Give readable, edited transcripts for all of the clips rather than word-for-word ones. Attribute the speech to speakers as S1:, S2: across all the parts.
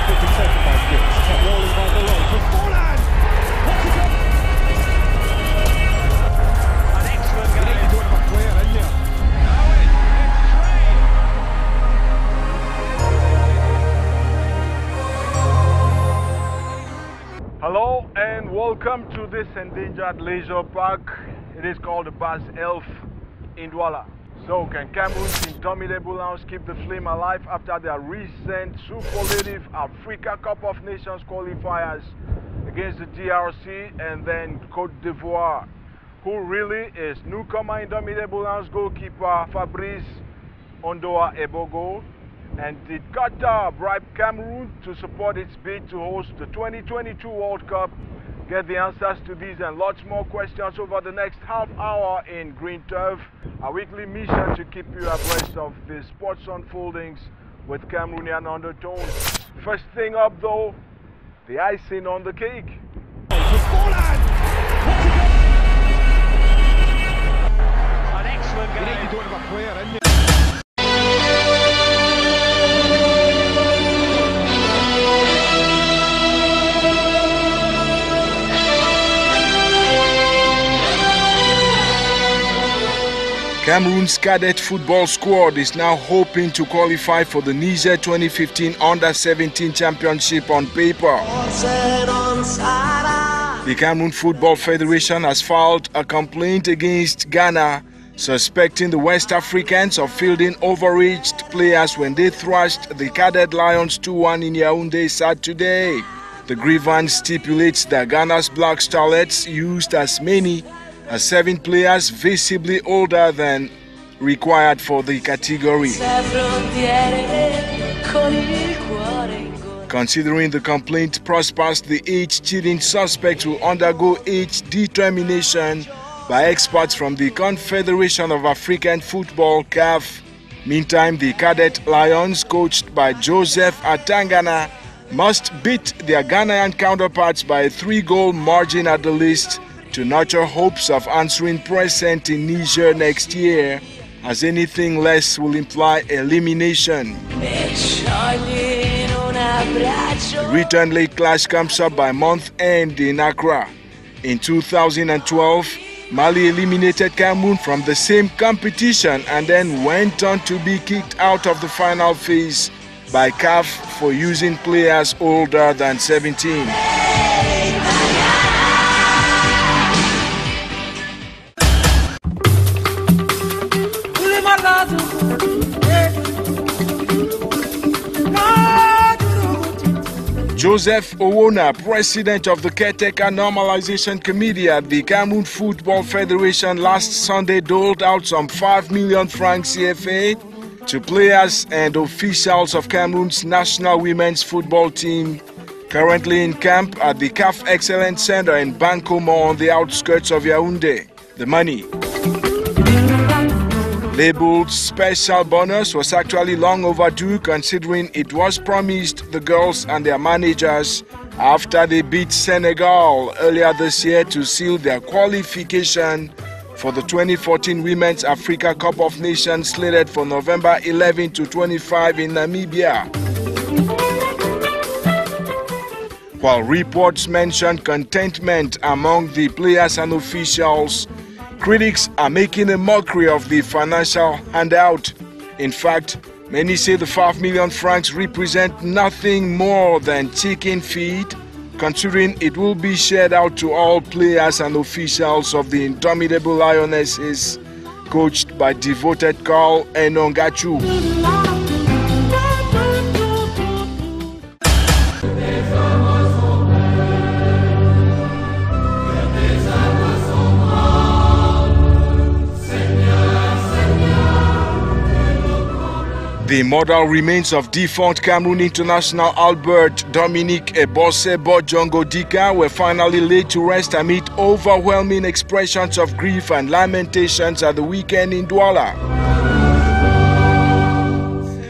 S1: quickly taken by Giggs. Kept rolling by Malone. For Forlan! What's it up? An excellent game. You don't have a player in there.
S2: Hello and welcome to this endangered leisure park. It is called the Bas Elf in Douala. So can Cameroon's indomitable Lions keep the flame alive after their recent superlative Africa Cup of Nations qualifiers against the DRC and then Côte d'Ivoire? Who really is newcomer indomitable Lions goalkeeper Fabrice Ondoa Ebogo? And did Qatar bribe Cameroon to support its bid to host the 2022 World Cup? Get the answers to these and lots more questions over the next half hour in Green Turf, a weekly mission to keep you abreast of the sports unfoldings with Cameroonian undertones. First thing up though, the icing on the cake.
S1: An excellent game. You don't have a player in there.
S2: Cameroon's cadet football squad is now hoping to qualify for the Niger 2015 Under-17 Championship on paper. The Cameroon Football Federation has filed a complaint against Ghana, suspecting the West Africans of fielding overaged players when they thrashed the Cadet Lions 2-1 in Yaoundé Saturday. The grievance stipulates that Ghana's Black Starlets used as many as 7 players visibly older than required for the category. Considering the complaint prospers, the age-cheating suspect will undergo age determination by experts from the Confederation of African Football, CAF. Meantime, the Cadet Lions, coached by Joseph Atangana, must beat their Ghanaian counterparts by a 3-goal margin at the least to nurture hopes of answering present in Niger next year, as anything less will imply elimination. The return leg clash comes up by month end in Accra. In 2012, Mali eliminated Cameroon from the same competition and then went on to be kicked out of the final phase by CAF for using players older than 17. Joseph Owona, president of the Caretaker Normalization Committee at the Cameroon Football Federation, last Sunday doled out some 5 million francs CFA to players and officials of Cameroon's national women's football team, currently in camp at the CAF Excellence Center in Bankomo on the outskirts of Yaoundé. The money, labeled special bonus, was actually long overdue, considering it was promised the girls and their managers after they beat Senegal earlier this year to seal their qualification for the 2014 Women's Africa Cup of Nations slated for November 11 to 25 in Namibia. While reports mention contentment among the players and officials, critics are making a mockery of the financial handout. In fact, many say the 5 million francs represent nothing more than chicken feed, considering it will be shared out to all players and officials of the indomitable Lionesses, coached by devoted Carl Enongachu. The mortal remains of defunct Cameroon international Albert Dominique Ebose Bojongo Dika were finally laid to rest amid overwhelming expressions of grief and lamentations at the weekend in Douala.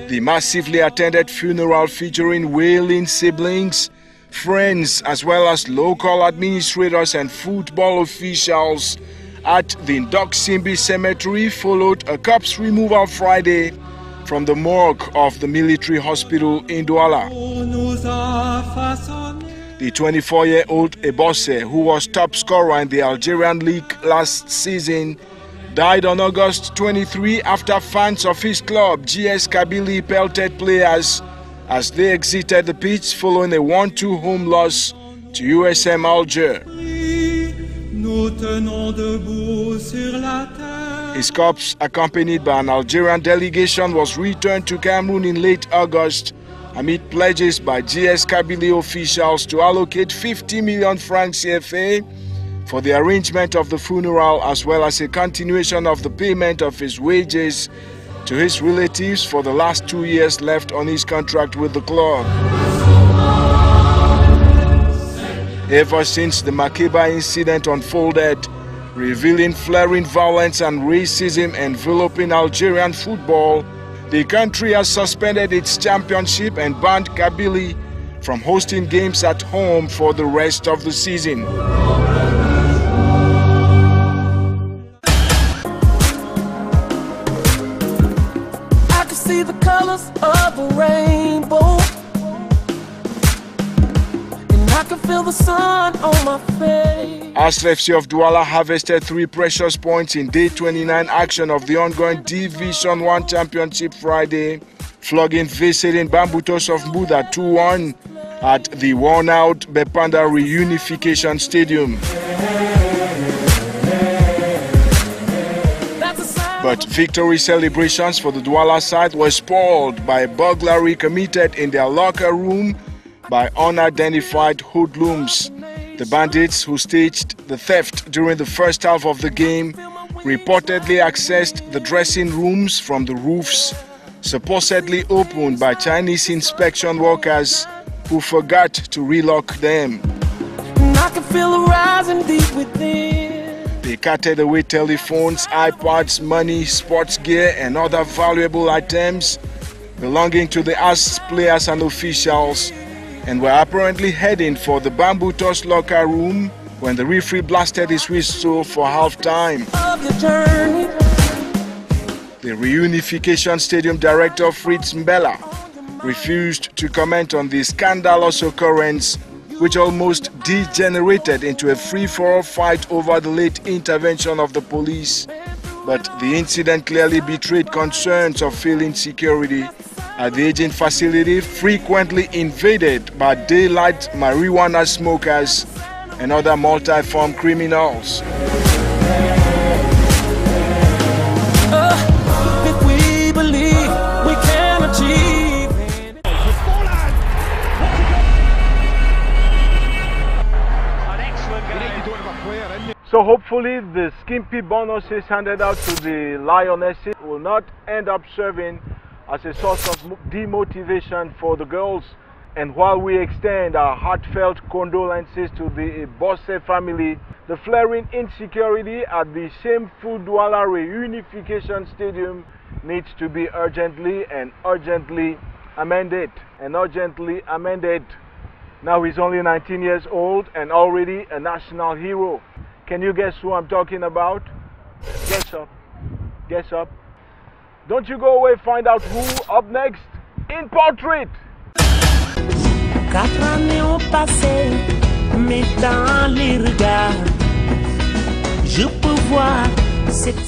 S2: The massively attended funeral, featuring wailing siblings, friends, as well as local administrators and football officials at the Ndok Simbi Cemetery, followed a corpse removal Friday from the morgue of the military hospital in Douala. The 24-year-old Ebosse, who was top scorer in the Algerian league last season, died on August 23 after fans of his club, GS Kabylie, pelted players as they exited the pitch following a 1-2 home loss to USM Alger. His corpse, accompanied by an Algerian delegation, was returned to Cameroon in late August amid pledges by GS Kabylie officials to allocate 50 million francs CFA for the arrangement of the funeral, as well as a continuation of the payment of his wages to his relatives for the last 2 years left on his contract with the club. Ever since the Makeba incident unfolded, revealing flaring violence and racism enveloping Algerian football, the country has suspended its championship and banned Kabylie from hosting games at home for the rest of the season.
S3: I can see the colors of the rainbow, and I can feel the sun on my face.
S2: Asr FC of Douala harvested 3 precious points in day 29 action of the ongoing Division 1 Championship Friday, flogging visiting Bambutos of Buda 2-1 at the worn-out Bepanda Reunification Stadium. But victory celebrations for the Douala side were spoiled by a burglary committed in their locker room by unidentified hoodlums. The bandits, who staged the theft during the first half of the game, reportedly accessed the dressing rooms from the roofs, supposedly opened by Chinese inspection workers who forgot to relock them.
S3: I can feel it rising deep within.
S2: They carted away telephones, iPads, money, sports gear and other valuable items belonging to the AS players and officials, and were apparently heading for the Bambutos locker room when the referee blasted his whistle for half-time. The Reunification Stadium director Fritz Mbella refused to comment on the scandalous occurrence, which almost degenerated into a free-for-all fight over the late intervention of the police. But the incident clearly betrayed concerns of failing security at the aging facility, frequently invaded by daylight marijuana smokers and other multi-form criminals.
S3: If we believe we can achieve it.
S2: So hopefully the skimpy bonuses handed out to the Lionesses will not end up serving as a source of demotivation for the girls. And while we extend our heartfelt condolences to the Ebosse family, the flaring insecurity at the shameful Douala Reunification Stadium needs to be urgently amended. Now he's only 19 years old and already a national hero. Can you guess who I'm talking about? Guess up. Guess up. Don't you go away, find out who up next in Portrait.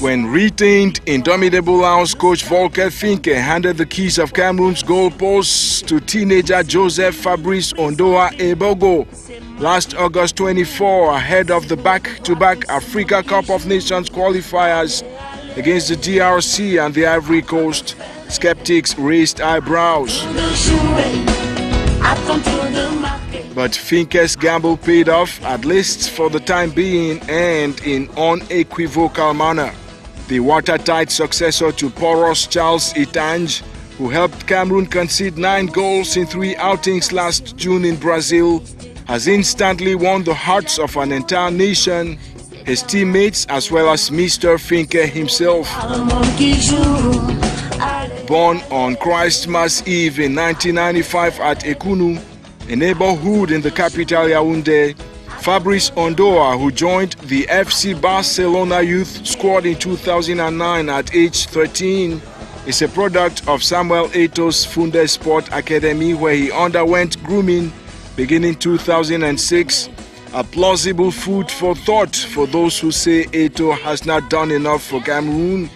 S2: When retained, Indomitable Lions coach Volker Finke handed the keys of Cameroon's goalposts to teenager Joseph Fabrice Ondoa Ebogo last August 24 ahead of the back-to-back Africa Cup of Nations qualifiers against the DRC and the Ivory Coast. Skeptics raised eyebrows. But Finke's gamble paid off, at least for the time being, and in unequivocal manner. The watertight successor to Poros Charles Itange, who helped Cameroon concede 9 goals in 3 outings last June in Brazil, has instantly won the hearts of an entire nation, his teammates as well as Mr. Finke himself. Born on Christmas Eve in 1995 at Ekunu, a neighborhood in the capital Yaoundé, Fabrice Ondoa, who joined the FC Barcelona youth squad in 2009 at age 13, is a product of Samuel Eto's Funde Sport Academy, where he underwent grooming beginning 2006. A plausible food for thought for those who say Eto has not done enough for Cameroon,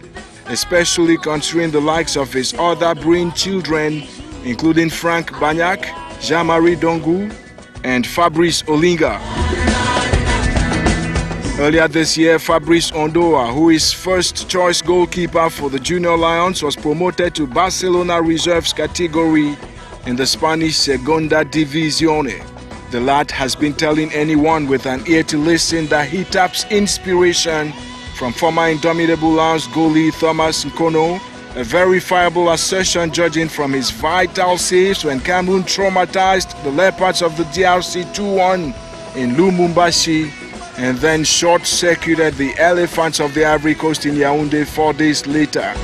S2: especially considering the likes of his other brain children, including Frank Bagnac, Jean-Marie Dongu, and Fabrice Olinga. Earlier this year, Fabrice Ondoa, who is first choice goalkeeper for the Junior Lions, was promoted to Barcelona Reserves category in the Spanish Segunda División. The lad has been telling anyone with an ear to listen that he taps inspiration from former Indomitable Lions goalie Thomas Nkono, a verifiable assertion judging from his vital saves when Cameroon traumatized the Leopards of the DRC 2-1 in Lumumbashi and then short-circuited the Elephants of the Ivory Coast in Yaoundé 4 days later.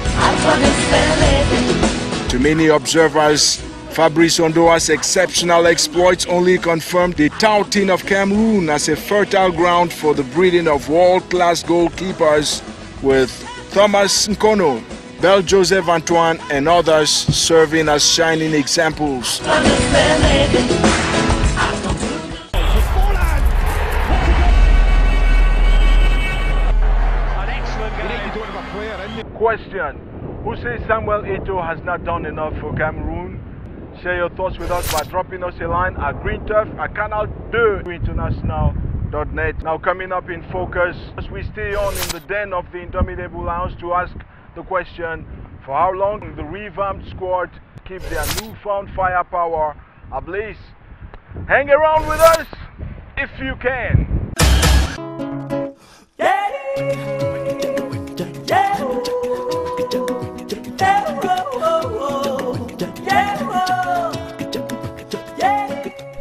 S2: To many observers, Fabrice Ondoa's exceptional exploits only confirmed the touting of Cameroon as a fertile ground for the breeding of world-class goalkeepers, with Thomas Nkono, Bel Joseph Antoine and others serving as shining examples. Question: who says Samuel Eto'o has not done enough for Cameroon? Share your thoughts with us by dropping us a line at greenturf@canal2international.net. Now coming up in focus, as we stay on in the den of the Indomitable Lions to ask the question, for how long will the revamped squad keep their newfound firepower ablaze? Hang around with us if you can.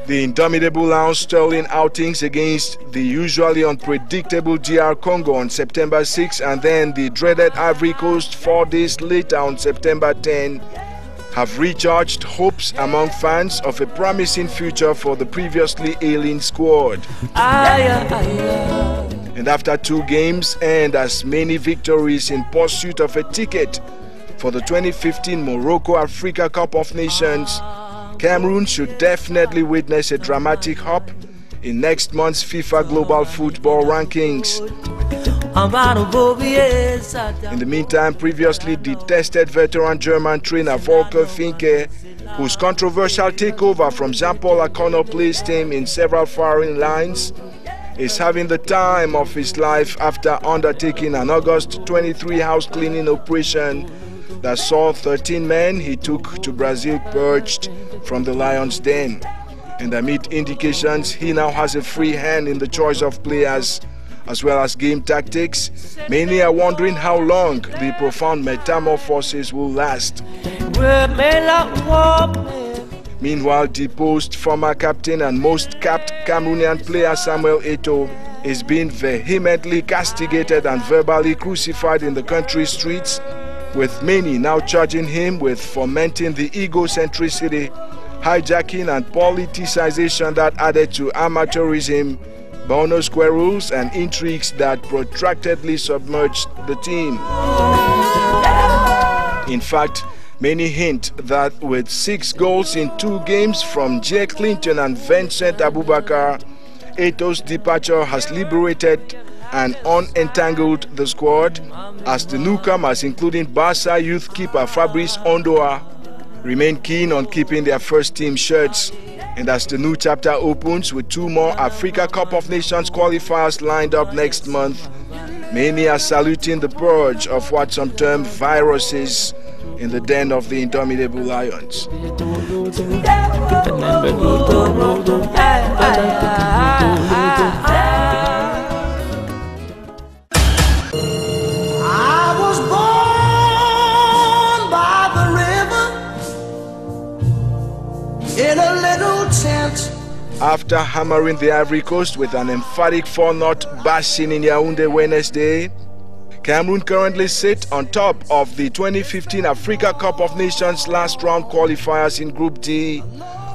S2: The Indomitable Lions sterling outings against the usually unpredictable DR Congo on September 6 and then the dreaded Ivory Coast 4 days later on September 10 have recharged hopes among fans of a promising future for the previously ailing squad. And after 2 games and as many victories in pursuit of a ticket for the 2015 Morocco Africa Cup of Nations, Cameroon should definitely witness a dramatic hop in next month's FIFA Global Football Rankings. In the meantime, previously detested veteran German trainer Volker Finke, whose controversial takeover from Jean-Paul Akono placed him in several firing lines, is having the time of his life after undertaking an August 23 house cleaning operation that saw 13 men he took to Brazil purged from the Lions' den. And amid indications he now has a free hand in the choice of players as well as game tactics, many are wondering how long the profound metamorphosis will last. Meanwhile, deposed former captain and most capped Cameroonian player Samuel Eto'o is being vehemently castigated and verbally crucified in the country's streets, with many now charging him with fomenting the egocentricity, hijacking and politicization that added to amateurism, Bono Square rules and intrigues that protractedly submerged the team. In fact, many hint that with 6 goals in 2 games from Jay Clinton and Vincent Aboubakar, Eto'o's departure has liberated and unentangled the squad, as the newcomers, including Barca youth keeper Fabrice Ondoa, remain keen on keeping their first team shirts. And as the new chapter opens with 2 more Africa Cup of Nations qualifiers lined up next month, many are saluting the purge of what some term viruses in the den of the Indomitable Lions. After hammering the Ivory Coast with an emphatic 4-0 bashing in Yaoundé Wednesday, Cameroon currently sit on top of the 2015 Africa Cup of Nations last round qualifiers in Group D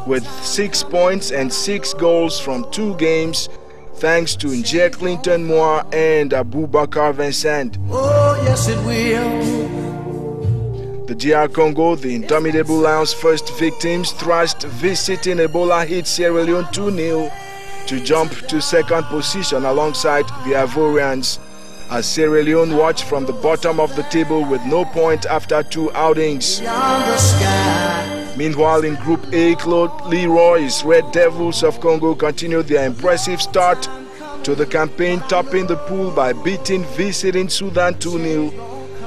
S2: with 6 points and 6 goals from 2 games, thanks to Njie Clinton Moir and Aboubakar Vincent.
S3: Oh, yes it will.
S2: The DR Congo, the Indomitable Lions' first victims, thrashed visiting Ebola-hit Sierra Leone 2-0 to jump to second position alongside the Ivorians, as Sierra Leone watched from the bottom of the table with no point after 2 outings. Meanwhile, in Group A, Claude Leroy's Red Devils of Congo continued their impressive start to the campaign, topping the pool by beating visiting Sudan 2-0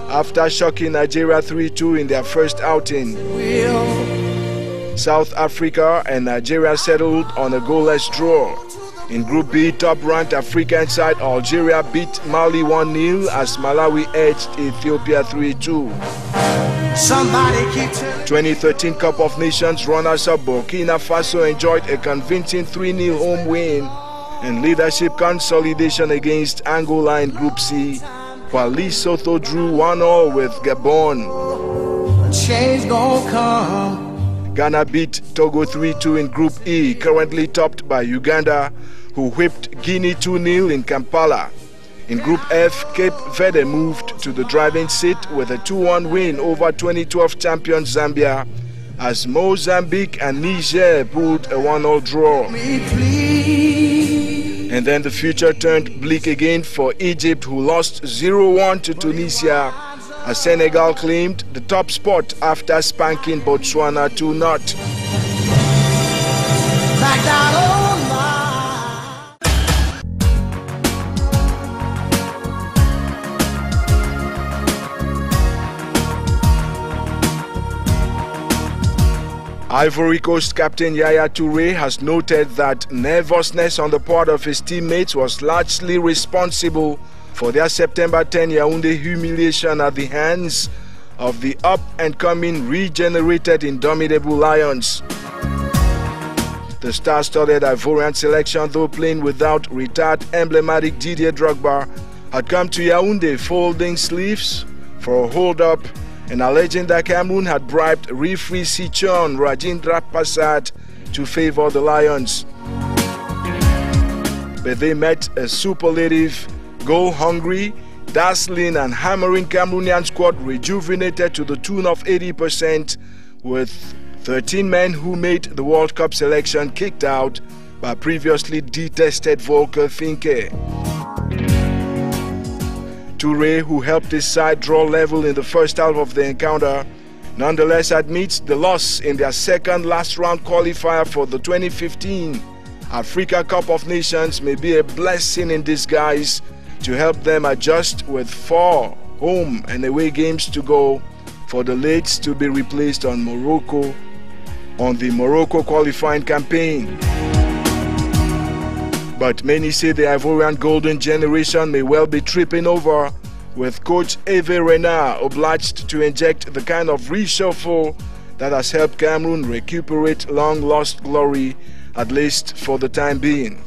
S2: after shocking Nigeria 3-2 in their first outing. South Africa and Nigeria settled on a goalless draw. In Group B, top-ranked African side Algeria beat Mali 1-0 as Malawi edged Ethiopia 3-2. 2013 Cup of Nations runners-up Burkina Faso enjoyed a convincing 3-0 home win and leadership consolidation against Angola in Group C, while Lesotho drew 1-1 with Gabon. Change gon' come. Ghana beat Togo 3-2 in Group E, currently topped by Uganda, who whipped Guinea 2-0 in Kampala. In Group F, Cape Verde moved to the driving seat with a 2-1 win over 2012 champion Zambia, as Mozambique and Niger pulled a 1-0 draw. And then the future turned bleak again for Egypt, who lost 0-1 to Tunisia, as Senegal claimed the top spot after spanking Botswana 2-0. Ivory Coast captain Yaya Touré has noted that nervousness on the part of his teammates was largely responsible for their September 10 Yaoundé humiliation at the hands of the up-and-coming regenerated Indomitable Lions. The star-studded Ivorian selection, though playing without retired emblematic Didier Drogba, had come to Yaoundé folding sleeves for a hold-up and alleging that Cameroon had bribed referee Sichon Rajendra Prasad to favor the Lions. But they met a superlative, goal-hungry, dazzling and hammering Cameroonian squad rejuvenated to the tune of 80%, with 13 men who made the World Cup selection kicked out by previously detested Volker Finke. Touré, who helped his side draw level in the first half of the encounter, nonetheless admits the loss in their second last-round qualifier for the 2015 Africa Cup of Nations may be a blessing in disguise to help them adjust with 4 home and away games to go for the Lades to be replaced on the Morocco qualifying campaign. But many say the Ivorian golden generation may well be tripping over, with coach Hervé Renard obliged to inject the kind of reshuffle that has helped Cameroon recuperate long-lost glory, at least for the time being.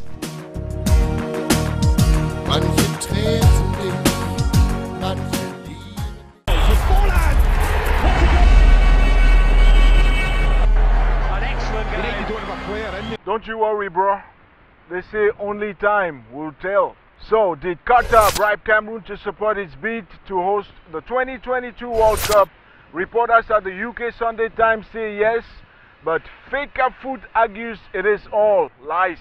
S2: Don't you worry, bro. They say only time will tell. So, did Qatar bribe Cameroon to support its bid to host the 2022 World Cup? Reporters at the UK Sunday Times say yes, but Faker Foot argues it is all lies.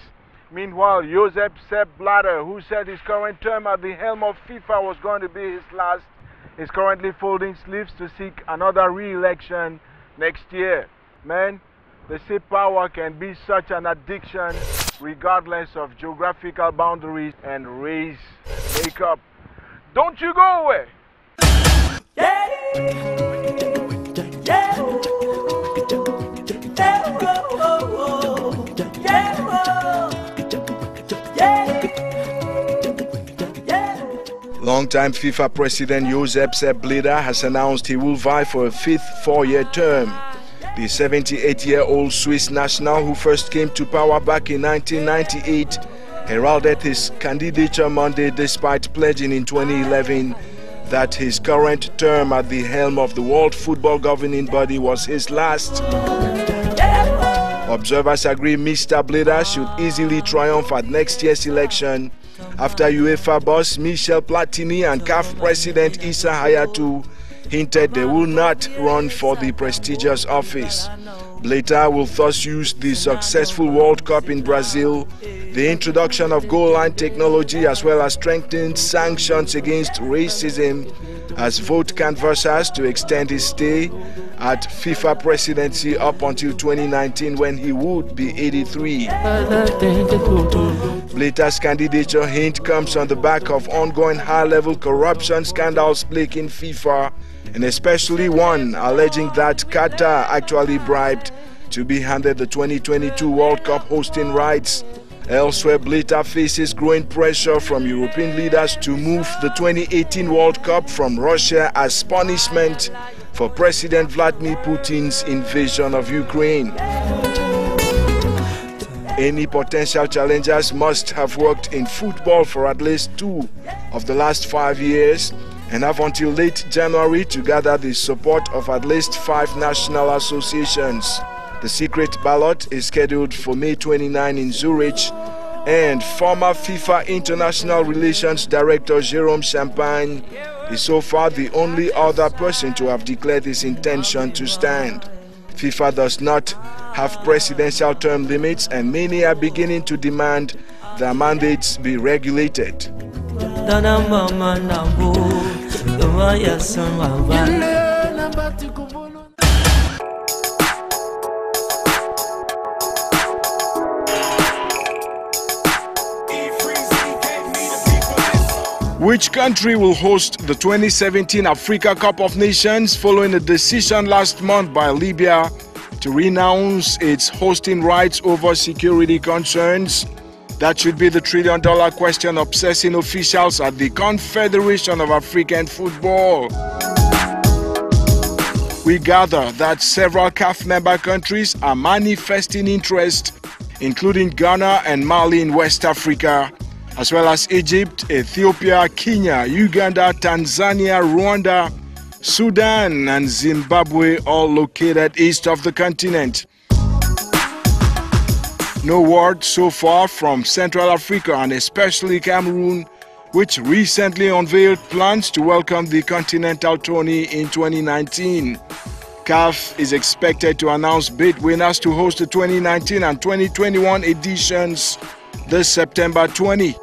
S2: Meanwhile, Josep Sepp Blatter, who said his current term at the helm of FIFA was going to be his last, is currently folding sleeves to seek another re-election next year. Man, they say power can be such an addiction regardless of geographical boundaries and race makeup. Don't you go away! Longtime FIFA president Josep Sepp Blatter has announced he will vie for a 5th 4-year term. The 78-year-old Swiss national, who first came to power back in 1998, heralded his candidature Monday despite pledging in 2011 that his current term at the helm of the World Football Governing Body was his last. Observers agree Mr. Blatter should easily triumph at next year's election after UEFA boss Michel Platini and CAF president Issa Hayatou hinted they will not run for the prestigious office. Blatter will thus use the successful World Cup in Brazil, the introduction of goal line technology, as well as strengthened sanctions against racism as vote canvassers to extend his stay at FIFA presidency up until 2019, when he would be 83. Blatter's candidature hint comes on the back of ongoing high-level corruption scandals plaguing FIFA, and especially one alleging that Qatar actually bribed to be handed the 2022 World Cup hosting rights. Elsewhere, Blatter faces growing pressure from European leaders to move the 2018 World Cup from Russia as punishment for President Vladimir Putin's invasion of Ukraine. Any potential challengers must have worked in football for at least 2 of the last 5 years and have until late January to gather the support of at least 5 national associations. The secret ballot is scheduled for May 29 in Zurich, and former FIFA International Relations Director Jérôme Champagne is so far the only other person to have declared his intention to stand. FIFA does not have presidential term limits, and many are beginning to demand their mandates be regulated. Which country will host the 2017 Africa Cup of Nations following a decision last month by Libya to renounce its hosting rights over security concerns? That should be the trillion-dollar question obsessing officials at the Confederation of African Football. We gather that several CAF member countries are manifesting interest, including Ghana and Mali in West Africa, as well as Egypt, Ethiopia, Kenya, Uganda, Tanzania, Rwanda, Sudan, and Zimbabwe, all located east of the continent. No word so far from Central Africa, and especially Cameroon, which recently unveiled plans to welcome the continental tourney in 2019. CAF is expected to announce bid winners to host the 2019 and 2021 editions this September 20.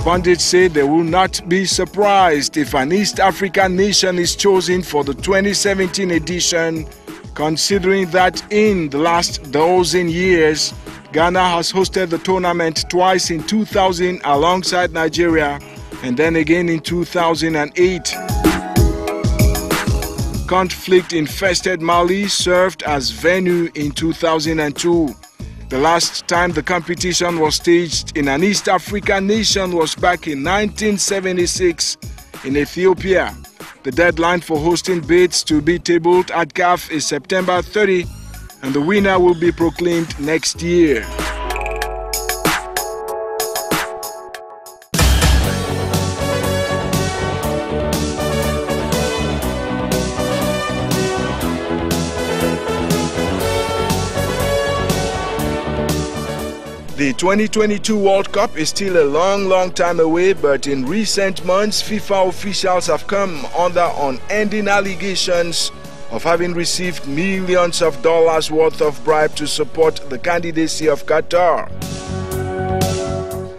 S2: Pundits say they will not be surprised if an East African nation is chosen for the 2017 edition, considering that in the last dozen years, Ghana has hosted the tournament twice in 2000 alongside Nigeria, and then again in 2008. Conflict-infested Mali served as venue in 2002. The last time the competition was staged in an East African nation was back in 1976 in Ethiopia. The deadline for hosting bids to be tabled at CAF is September 30, and the winner will be proclaimed next year. The 2022 World Cup is still a long time away, but in recent months, FIFA officials have come under unending allegations of having received millions of dollars worth of bribe to support the candidacy of Qatar.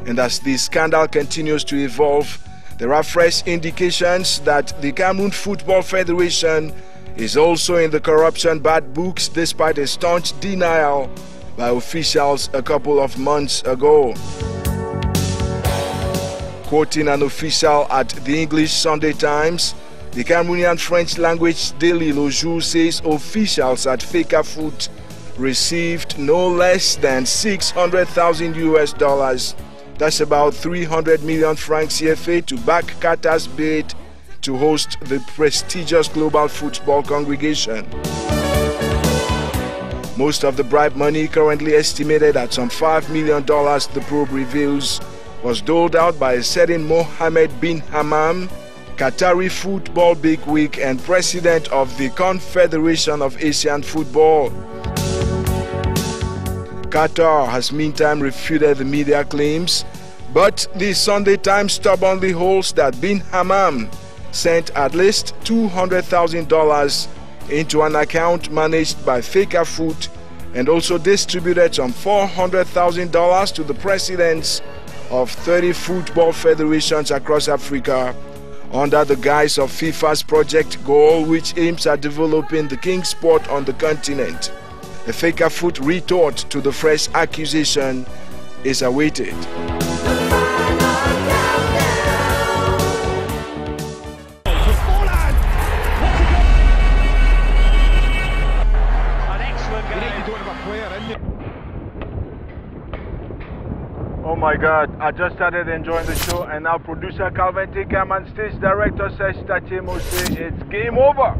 S2: And as this scandal continues to evolve, there are fresh indications that the Cameroon Football Federation is also in the corruption bad books, despite a staunch denial by officials a couple of months ago. Quoting an official at the English Sunday Times, the Cameroonian French language daily Le Jour says officials at Fecafoot received no less than $600,000. That's about 300 million francs CFA to back Qatar's bid to host the prestigious global football congregation. Most of the bribe money, currently estimated at some $5 million, the probe reveals, was doled out by a certain Mohammed bin Hammam, Qatari football bigwig and president of the Confederation of Asian Football. Qatar has meantime refuted the media claims, but the Sunday Times stubbornly holds that bin Hammam sent at least $200,000 into an account managed by Feka Food and also distributed some $400,000 to the presidents of 30 football federations across Africa under the guise of FIFA's Project Goal, which aims at developing the king sport on the continent. A Feka Food retort to the fresh accusation is awaited. Oh my God, I just started enjoying the show and now producer Calvin Tikam and stage director Serge Tachemo say it's game over.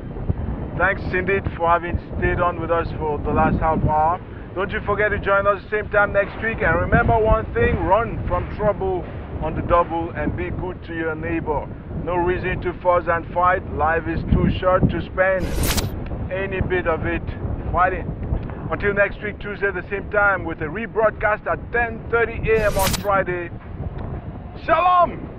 S2: Thanks indeed for having stayed on with us for the last half hour. Don't you forget to join us same time next week, and remember one thing, run from trouble on the double and be good to your neighbor. No reason to fuss and fight. Life is too short to spend any bit of it fighting. Until next week, Tuesday, the same time, with a rebroadcast at 10:30 a.m. on Friday. Shalom!